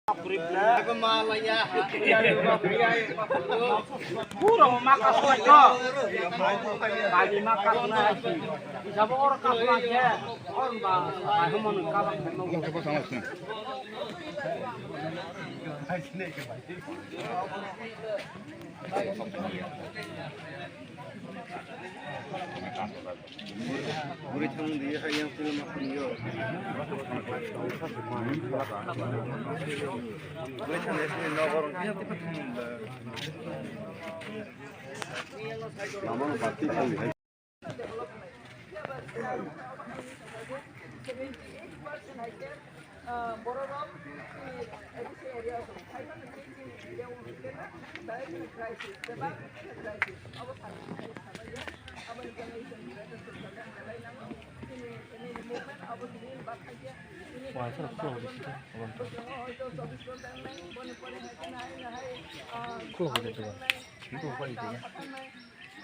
Puro makas saja. Bagi makas lagi. Bisa orang kas aja. Orang bah mau kawan 우리 창디 하얀 film 막군요. 우리 창디 너거는 그냥 똑같은데. 나만 바티 살리.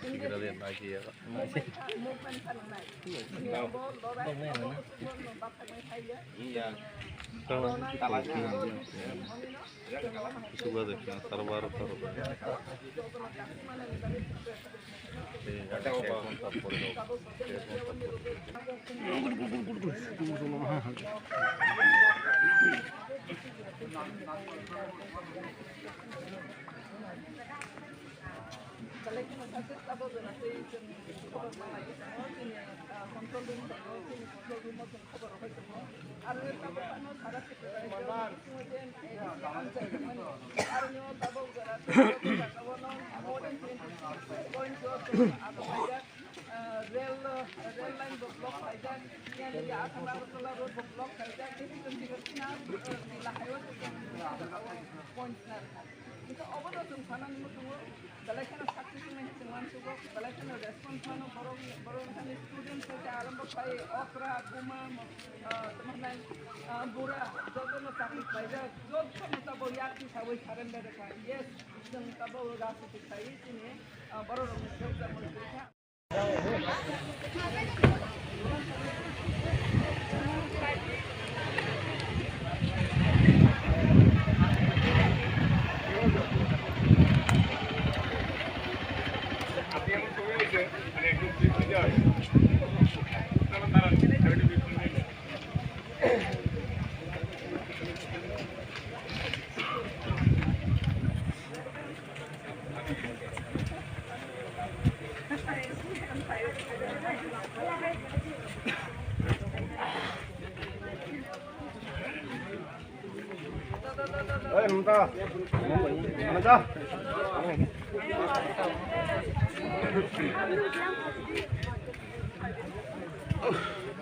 Kita lihat lagi ya Pak. Iya. Kalau kita lagi coba deh yang terbaru. Ada apa? Itu obat itu sana nih tunggu, kalau kita sakit ini cuman suka, kalau kita respon mana baru kan student saja alam berpai okra, kuma, teman-teman bura, jodoh no sakit saja, jodoh no tahu yang kita boleh cari mereka, yes, yang tahu rasa kita ini, baru orang kita mereka. Minta. Mana dah?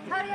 Hari